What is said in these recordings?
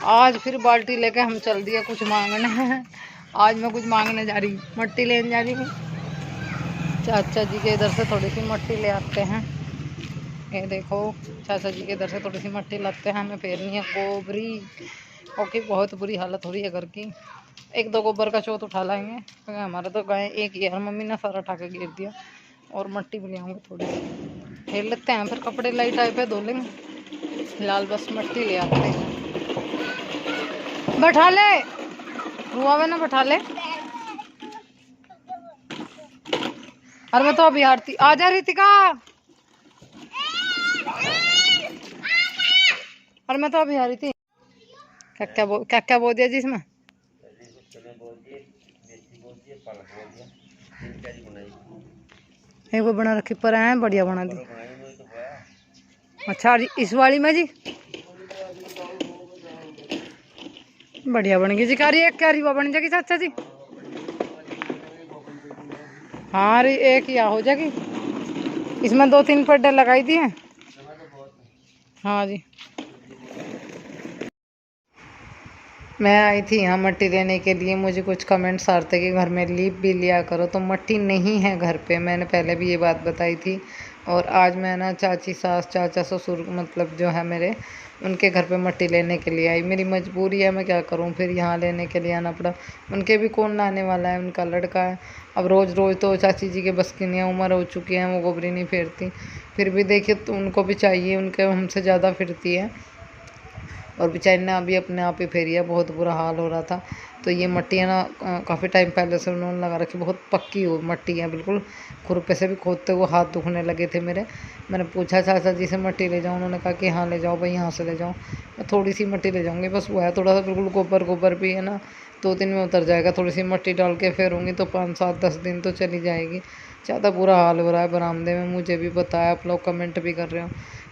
आज फिर बाल्टी लेके हम चल दिए कुछ मांगने हैं। आज मैं कुछ मांगने जा रही, मट्टी लेने जा रही हूँ। चाचा जी के इधर से थोड़ी सी मट्टी ले आते हैं। ये देखो, चाचा जी के इधर से थोड़ी सी मट्टी लाते हैं, हमें फेरनी है गोबरी। ओके, बहुत बुरी हालत हो रही है घर की। एक दो गोबर का चौथ उठा लाएंगे क्योंकि हमारे तो गाय एक ही है। मम्मी ने सारा उठा के गिर दिया। और मट्टी भी ले आऊँगे थोड़ी सी, फेर लेते हैं, फिर कपड़े लाई टाइप है धो लेंगे। फिलहाल बस मट्टी ले आते हैं। बैठा ले रुआवे ना, बैठा ले। और मैं तो अभी हारती आ जा रही थी का। और मैं तो अभी आ रही थी। क्या बोल दिया जिसमें एक वो बना रखी पर है, बढ़िया बना दी। अच्छा इस वाली में जी बढ़िया बन गई जी। क्या रीवा बन जाएगी चाचा जी। हाँ एक ही हो जाएगी। इसमें 2-3 पड्डे लगाई दी हैं। हाँ जी, मैं आई थी यहाँ मट्टी लेने के लिए। मुझे कुछ कमेंट्स आ रहे थे कि घर में लीप भी लिया करो, तो मट्टी नहीं है घर पे। मैंने पहले भी ये बात बताई थी। और आज मैं ना चाची सास चाचा ससुर मतलब जो है मेरे, उनके घर पे मट्टी लेने के लिए आई। मेरी मजबूरी है, मैं क्या करूँ, फिर यहाँ लेने के लिए आना पड़ा। उनके भी कौन लाने वाला है, उनका लड़का है। अब रोज़ रोज़ तो चाची जी के बस की नहीं है, उम्र हो चुकी है, वो गोबरी नहीं फेरती। फिर भी देखिए तो उनको भी चाहिए, उनके हमसे ज़्यादा फिरती है। और बेचारी ने अभी अपने आप ही फेरी है, बहुत बुरा हाल हो रहा था। तो ये मट्टी है ना, काफ़ी टाइम पहले से उन्होंने लगा रखी, बहुत पक्की हो मट्टी है बिल्कुल। खुरपे से भी खोदते हुए हाथ दुखने लगे थे मेरे। मैंने पूछा चाचा जी से मट्टी ले जाऊँ, उन्होंने कहा कि हाँ ले जाओ भाई, यहाँ से ले जाओ। मैं थोड़ी सी मट्टी ले जाऊँगी, बस वो है थोड़ा सा बिल्कुल गोबर गोबर भी है ना, 2 दिन में उतर जाएगा। थोड़ी सी मट्टी डाल के फेरूँगी तो 5-7-10 दिन तो चली जाएगी। ज़्यादा बुरा हाल हो रहा है बरामदे में, मुझे भी बताया, आप लोग कमेंट भी कर रहे हो।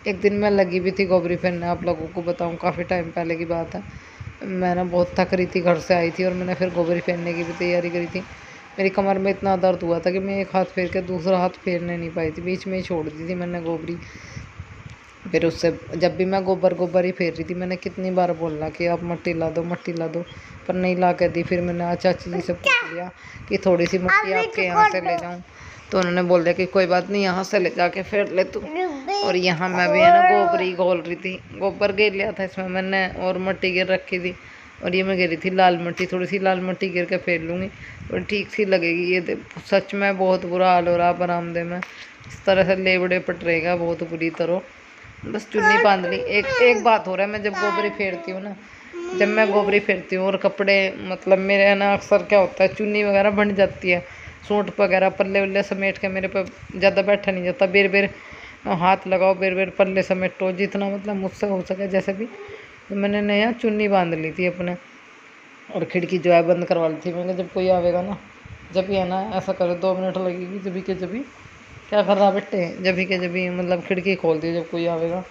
एक दिन मैं लगी भी थी गोबरी फेरने, आप लोगों को बताऊं, काफ़ी टाइम पहले की बात है। मैं ना बहुत थक रही थी, घर से आई थी और मैंने फिर गोबरी फेरने की भी तैयारी करी थी। मेरी कमर में इतना दर्द हुआ था कि मैं एक हाथ फेर के दूसरा हाथ फेरने नहीं पाई थी, बीच में ही छोड़ दी थी मैंने गोबरी। फिर उससे जब भी मैं गोबर गोबर ही फेर रही थी, मैंने कितनी बार बोला कि आप मट्टी ला दो मट्टी ला दो, पर नहीं ला के दी। फिर मैंने आज चाची जी से पूछ लिया कि थोड़ी सी मट्टी आपके यहाँ से ले जाऊँ, तो उन्होंने बोल दिया कि कोई बात नहीं, यहाँ से ले जाके फेर ले तू। और यहाँ मैं भी है ना गोबरी घोल रही थी, गोबर गिर लिया था इसमें मैंने और मट्टी गिर रखी थी। और ये मैं गिरी थी लाल मट्टी, थोड़ी सी लाल मट्टी गिर के फेर लूँगी और ठीक सी लगेगी। ये सच में बहुत बुरा हाल हो रहा बरामदे में, इस तरह से लेबड़े पट रहेगा बहुत बुरी तरह। बस चुन्नी बांध ली। एक बात हो रहा है, मैं जब गोबरी फेरती हूँ ना, जब मैं गोबरी फेरती हूँ और कपड़े मतलब मेरे है ना, अक्सर क्या होता है चुन्नी वगैरह बन जाती है, सूट वगैरह पल्ले वल्ले समेट के मेरे पे ज़्यादा बैठा नहीं जाता। बेर बेर हाथ लगाओ, बेर बेर पल्ले समेटो, जितना मतलब मुझसे हो सके जैसे भी। तो मैंने नया चुन्नी बांध ली थी अपने, और खिड़की जो है बंद करवा ली थी। मैंने जब कोई आवेगा ना, जब भी है ना ऐसा करे, 2 मिनट लगेगी जब भी के जब भी, क्या कर रहा बेटे, जब भी के जब भी मतलब खिड़की खोल दी जब कोई आवेगा।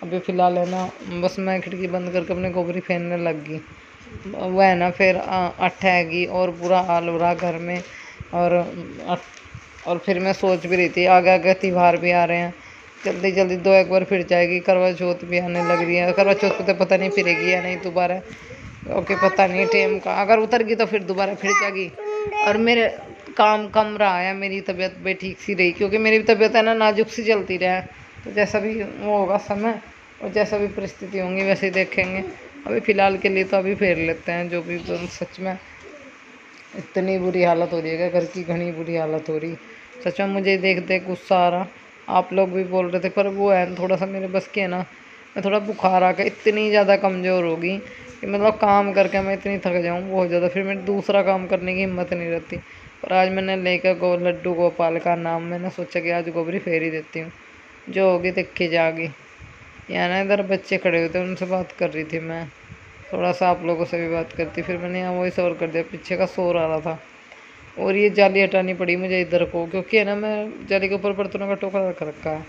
अभी फ़िलहाल है ना, बस मैं खिड़की बंद करके अपने गोबरी फेरने लग गई। वह है ना फिर अठेगी और बुरा हाल हो रहा घर में। और और फिर मैं सोच भी रही थी, आगे आगे त्यौहार भी आ रहे हैं, जल्दी जल्दी 2-1 बार फिर जाएगी। करवा चौथ भी आने लग रही है, करवा चौथ पे तो पता नहीं फिरेगी या नहीं दोबारा, ओके पता नहीं टाइम का। अगर उतर गई तो फिर दोबारा फिर जाएगी। और मेरे काम कम रहा है, मेरी तबीयत भी ठीक सी रही, क्योंकि मेरी तबीयत है ना नाजुक सी चलती रहा है। तो जैसा भी वो होगा समय और जैसा भी परिस्थिति होंगी वैसे ही देखेंगे। अभी फ़िलहाल के लिए तो अभी फेर लेते हैं जो भी। तो सच में इतनी बुरी हालत हो रही है, घर की घनी बुरी हालत हो रही। सच में मुझे देख देख गुस्सा आ रहा। आप लोग भी बोल रहे थे, पर वो है थोड़ा सा मेरे बस के है ना, मैं थोड़ा बुखार आकर इतनी ज़्यादा कमज़ोर होगी कि मतलब काम करके मैं इतनी थक जाऊँ बहुत ज़्यादा, फिर मेरी दूसरा काम करने की हिम्मत नहीं रहती। और आज मैंने लेकर लड्डू गोपाल का नाम, मैंने सोचा कि आज गोबरी फेर ही देती हूँ, जो होगी देखी जाएगी। यहाँ ना इधर बच्चे खड़े हुए थे, उनसे बात कर रही थी मैं, थोड़ा सा आप लोगों से भी बात करती। फिर मैंने यहाँ वॉइस ओवर कर दिया, पीछे का शोर आ रहा था। और ये जाली हटानी पड़ी मुझे इधर को, क्योंकि है ना मैं जाली के ऊपर बर्तनों का टोकरा रख रखा है।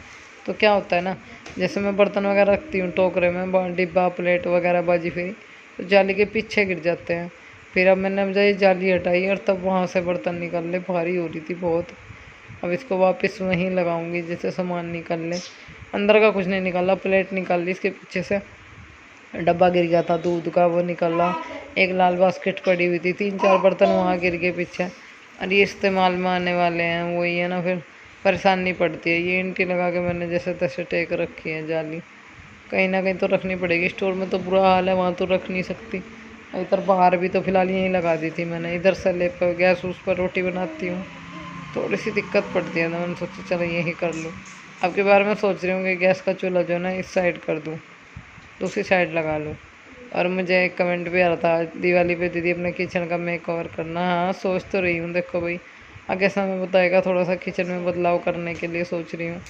तो क्या होता है ना, जैसे मैं बर्तन वगैरह रखती हूँ टोकरे में, डिब्बा प्लेट वगैरह बाजी फेरी, तो जाली के पीछे गिर जाते हैं। फिर अब मैंने ये जाली हटाई और तब वहाँ से बर्तन निकाल ले, भारी हो रही थी बहुत। अब इसको वापस वहीं लगाऊंगी जैसे सामान निकल ले। अंदर का कुछ नहीं निकाला, प्लेट निकाल ली इसके पीछे से, डब्बा गिर गया था दूध का, वो निकला। एक लाल बास्केट पड़ी हुई थी, 3-4 बर्तन वहाँ गिर गए पीछे। और ये इस्तेमाल में आने वाले हैं, वही है ना, फिर परेशानी पड़ती है। ये ईंटें लगा के मैंने जैसे तैसे टेक रखी है जाली, कहीं ना कहीं तो रखनी पड़ेगी। स्टोर में तो बुरा हाल है, वहाँ तो रख नहीं सकती। इधर बाहर भी तो फिलहाल यहीं लगा दी थी मैंने। इधर से ले पर गैस उस पर रोटी बनाती हूँ, थोड़ी सी दिक्कत पड़ती है, तो मैंने सोचा चलो यही कर लूँ। अब के बार मैं सोच रही हूँ कि गैस का चूल्हा जो है ना इस साइड कर दूँ, दूसरी साइड लगा लूँ। और मुझे एक कमेंट भी आ रहा था दिवाली पे, दीदी अपने किचन का मेक ओवर करना। हाँ सोच तो रही हूँ, देखो भाई आगे समय बताएगा, थोड़ा सा किचन में बदलाव करने के लिए सोच रही हूँ।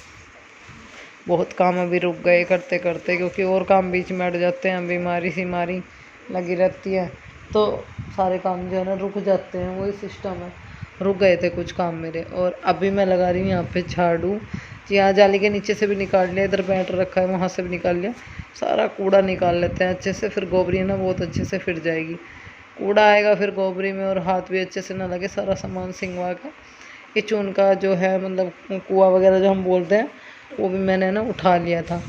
बहुत काम अभी रुक गए करते करते, क्योंकि और काम बीच में अड़ जाते हैं, बीमारी सीमारी लगी रहती है, तो सारे काम जो है ना रुक जाते हैं, वही सिस्टम है। रुक गए थे कुछ काम मेरे। और अभी मैं लगा रही हूँ यहाँ पे झाड़ू। यहाँ जाली के नीचे से भी निकाल लिया, इधर बैठ रखा है वहाँ से भी निकाल लिया, सारा कूड़ा निकाल लेते हैं अच्छे से। फिर गोबरी है ना बहुत अच्छे से फिर जाएगी, कूड़ा आएगा फिर गोबरी में, और हाथ भी अच्छे से ना लगे, सारा सामान सिंगवा का। ये चून का जो है मतलब कुआ वगैरह जो हम बोलते हैं, वो भी मैंने ना उठा लिया था,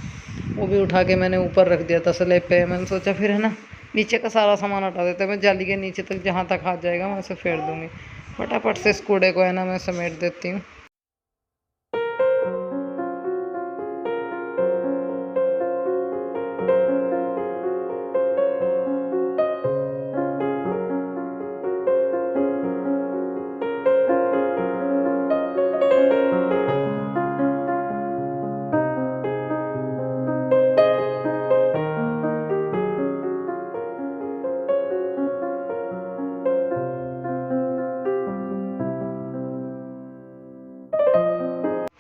वो भी उठा के मैंने ऊपर रख दिया था स्लैब पे। मैंने सोचा फिर है ना नीचे का सारा सामान हटा देते हैं, मैं जाली के नीचे तक जहाँ तक हाथ जाएगा वहाँ से फेर दूँगी। फटाफट से इस कूड़े को है ना मैं समेट देती हूँ।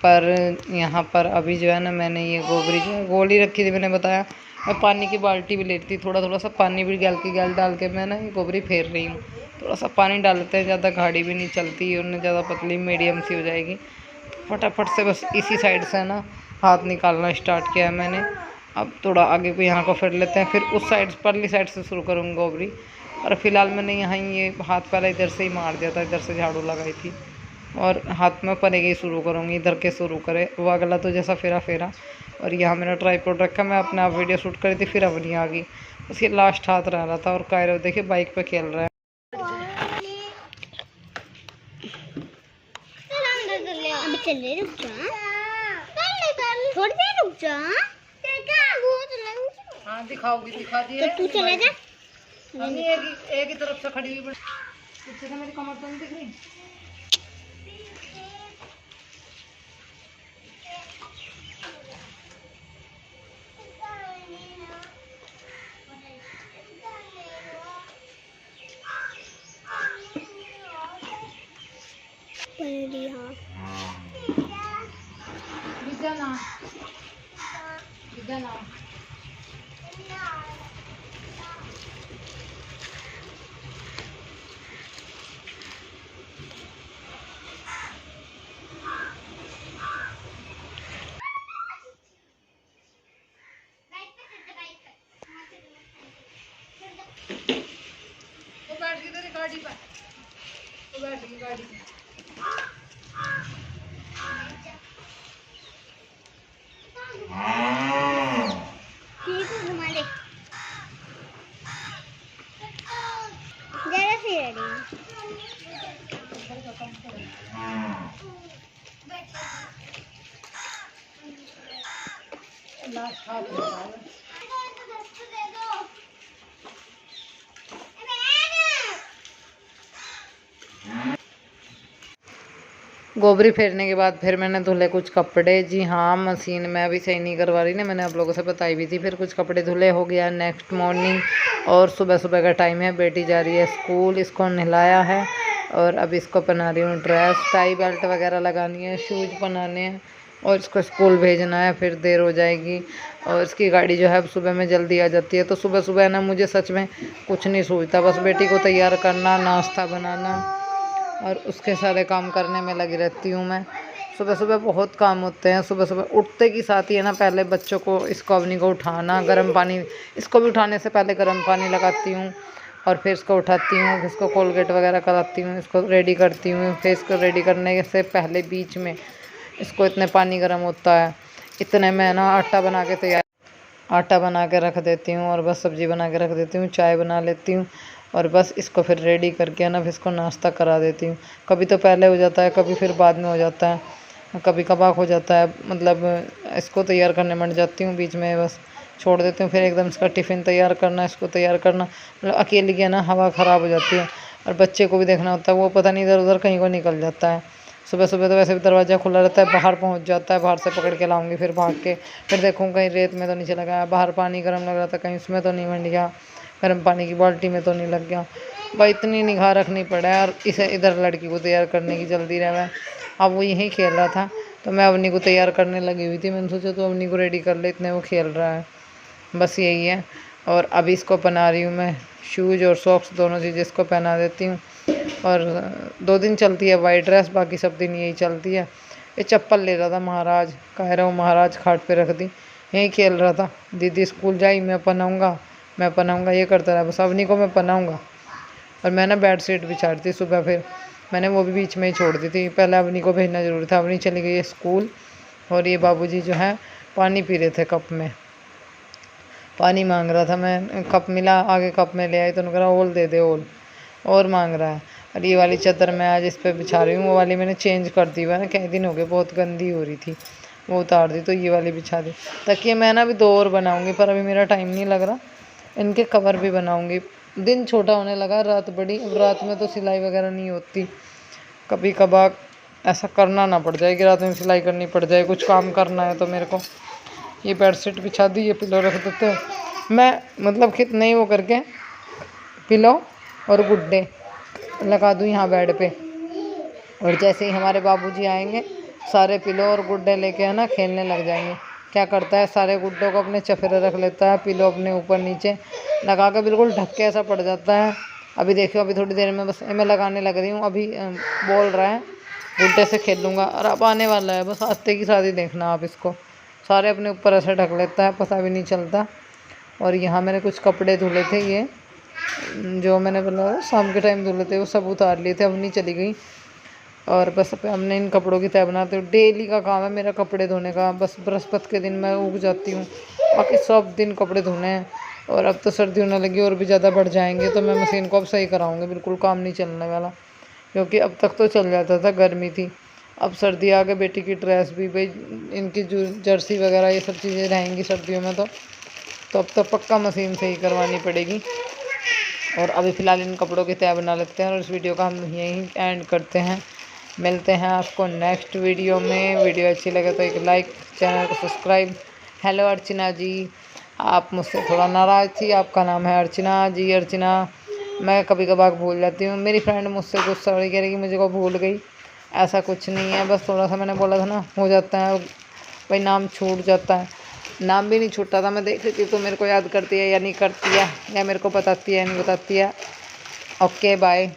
पर यहाँ पर अभी जो है ना मैंने ये गोबरी जो है गोली रखी थी, मैंने बताया। मैं पानी की बाल्टी भी लेती थी, थोड़ा थोड़ा सा पानी भी गैल डाल के मैं ना ये गोबरी फेर रही हूँ। थोड़ा सा पानी डालते हैं, ज़्यादा गाढ़ी भी नहीं चलती और न ज़्यादा पतली, मीडियम सी हो जाएगी। फटाफट से बस इसी साइड से ना हाथ निकालना स्टार्ट किया है मैंने। अब थोड़ा आगे को यहाँ को फेर लेते हैं, फिर उस साइड परली साइड से शुरू करूँगी गोबरी। और फिलहाल मैंने यहाँ ये हाथ पहले इधर से ही मार दिया था, इधर से झाड़ू लगाई थी, और हाथ में परे ही शुरू करूँगी, इधर के शुरू करे वो अगला तो जैसा फेरा फेरा। और यहाँ मेरा ट्राइपॉड रखा, मैं अपने आप वीडियो शूट करी थी, फिर अपनी आ गई। उसके लास्ट हाथ रह रहा था, और कायरो देखिए बाइक पे खेल रहा है। हाँ दिखाओगी, दिखा दिए। तू चले जा, एक ही तरफ से खड़ी हुई, पीछे से मेरी कमर तो नहीं दिख रही। वो बैठ गई तेरी गाड़ी पर, वो बैठ गई गाड़ी पे। ठीक है घुमा ले, जरा सी रेडी। लास्ट हाथ लगाओ। गोबरी फेरने के बाद फिर मैंने धुले कुछ कपड़े। जी हाँ, मशीन में अभी सही नहीं करवा रही ना, मैंने आप लोगों से बताई भी थी। फिर कुछ कपड़े धुले हो गया नेक्स्ट मॉर्निंग, और सुबह सुबह का टाइम है, बेटी जा रही है स्कूल, इसको नहलाया है और अब इसको पहना रही हूँ ड्रेस, टाई बेल्ट वगैरह लगानी है, शूज़ पहनाने हैं और इसको स्कूल भेजना है, फिर देर हो जाएगी। और इसकी गाड़ी जो है अब सुबह में जल्दी आ जाती है, तो सुबह सुबह ना मुझे सच में कुछ नहीं सूझता, बस बेटी को तैयार करना, नाश्ता बनाना और उसके सारे काम करने में लगी रहती हूँ मैं। सुबह सुबह बहुत काम होते हैं। सुबह सुबह उठते के साथ ही है ना, पहले बच्चों को, इसको अवनी को उठाना, गर्म पानी, इसको भी उठाने से पहले गर्म पानी लगाती हूँ और फिर इसको उठाती हूँ, फिर इसको कोलगेट वगैरह कराती हूँ, इसको रेडी करती हूँ। फिर इसको रेडी करने से पहले बीच में इसको इतने पानी गर्म होता है, इतने में ना आटा बना के तैयार। आटा बना के रख देती हूँ और बस सब्ज़ी बना के रख देती हूँ, चाय बना लेती हूँ और बस इसको फिर रेडी करके ना फिर इसको नाश्ता करा देती हूँ। कभी तो पहले हो जाता है, कभी फिर बाद में हो जाता है, कभी कभार हो जाता है। मतलब इसको तैयार करने मंड जाती हूँ, बीच में बस छोड़ देती हूँ। फिर एकदम इसका टिफ़िन तैयार करना, इसको तैयार करना, मतलब अकेली की है ना हवा ख़राब हो जाती है और बच्चे को भी देखना होता है, वो पता नहीं इधर उधर कहीं को निकल जाता है। सुबह सुबह तो वैसे भी दरवाज़ा खुला रहता है, बाहर पहुंच जाता है, बाहर से पकड़ के लाऊंगी, फिर भाग के फिर देखूँ कहीं रेत में तो नहीं चला गया, बाहर पानी गर्म लग रहा था कहीं उसमें तो नहीं मंड गया, गर्म पानी की बाल्टी में तो नहीं लग गया। भाई इतनी निगाह रखनी पड़ा है। और इसे इधर लड़की को तैयार करने की जल्दी रहा है। अब वो यहीं खेल रहा था तो मैं अवनी को तैयार करने लगी हुई थी। मैंने सोचा तो अवनी को रेडी कर ले, इतने वो खेल रहा है, बस यही है। और अभी इसको पहना रही हूँ मैं शूज़ और सॉक्स, दोनों चीज़ें इसको पहना देती हूँ। और 2 दिन चलती है वाइट ड्रेस, बाकी सब दिन यही चलती है। ये चप्पल ले रहा था महाराज, कह रहा हूँ महाराज खाट पे रख दी, यहीं खेल रहा था। दीदी स्कूल जाई, मैं पहनाऊँगा, ये करता रहा। बस अवनी को मैं पहनाऊँगा। और मैं ना बेड शीट बिछा रही थी सुबह, फिर मैंने वो भी बीच में ही छोड़ दी थी। पहले अवनी को भेजना ज़रूरी था, अवनी चली गई है स्कूल। और ये बाबूजी जो है पानी पी रहे थे, कप में पानी मांग रहा था। मैं कप मिला, आगे कप में ले आई तो उन्होंने कहा ओल दे दे, ओल और मांग रहा है। और ये वाली चादर मैं आज इस पर बिछा रही हूँ, वो वाली मैंने चेंज कर दी हुआ है ना, कई दिन हो गए, बहुत गंदी हो रही थी, वो उतार दी तो ये वाली बिछा दी। तकिए मैं ना अभी 2 और बनाऊँगी, पर अभी मेरा टाइम नहीं लग रहा। इनके कवर भी बनाऊँगी। दिन छोटा होने लगा, रात बड़ी। अब रात में तो सिलाई वगैरह नहीं होती, कभी कभार ऐसा करना ना पड़ जाए कि रात में सिलाई करनी पड़ जाए, कुछ काम करना है तो मेरे को। ये बेडशीट बिछा दी, ये पिलो रख देते हैं। मैं मतलब कितने ही वो करके पिलो और गुड्डे लगा दूँ यहाँ बेड पे। और जैसे ही हमारे बाबूजी आएंगे, सारे पिलो और गुड्डे लेके है ना खेलने लग जाएंगे। क्या करता है, सारे गुड्डों को अपने चफेरे रख लेता है, पिलो अपने ऊपर नीचे लगा कर बिल्कुल ढक के ऐसा पड़ जाता है। अभी देखियो, अभी थोड़ी देर में बस मैं लगाने लग रही हूँ। अभी बोल रहा है गुड्डे से खेल लूँगा, और अब आने वाला है, बस आस्ते की शादी देखना आप इसको। सारे अपने ऊपर ऐसे ढक लेता है, पता भी नहीं चलता। और यहाँ मैंने कुछ कपड़े धुले थे, ये जो मैंने बोला शाम के टाइम धुले थे, वो सब उतार लिए थे। अब नहीं चली गई और बस हमने इन कपड़ों की तय बनाते हो। डेली का काम है मेरा कपड़े धोने का, बस बृहस्पति के दिन मैं उग जाती हूँ, बाकी सब दिन कपड़े धोने हैं। और अब तो सर्दी होने लगी और भी ज़्यादा बढ़ जाएंगे, तो मैं मशीन को अब सही कराऊंगी, बिल्कुल काम नहीं चलने वाला। क्योंकि अब तक तो चल जाता था, गर्मी थी, अब सर्दी आ गई। बेटी की ड्रेस भी भाई, इनकी जो जर्सी वगैरह ये सब चीज़ें रहेंगी सर्दियों में, तो अब तो पक्का मशीन से ही करवानी पड़ेगी। और अभी फ़िलहाल इन कपड़ों की तय बना लेते हैं और इस वीडियो का हम यहीं एंड करते हैं। मिलते हैं आपको नेक्स्ट वीडियो में। वीडियो अच्छी लगे तो एक लाइक, चैनल को सब्सक्राइब। हेलो अर्चना जी, आप मुझसे थोड़ा नाराज़ थी, आपका नाम है अर्चना जी। अर्चना, मैं कभी कभार भूल जाती हूँ। मेरी फ्रेंड मुझसे गुस्सा हो रही, कह रही कि मुझे को भूल गई, ऐसा कुछ नहीं है, बस थोड़ा सा मैंने बोला था ना, हो जाता है भाई, नाम छूट जाता है। नाम भी नहीं छूटता था, मैं देख लेती तो मेरे को याद करती है या नहीं करती है, या मेरे को बताती है या नहीं बताती है। Okay bye.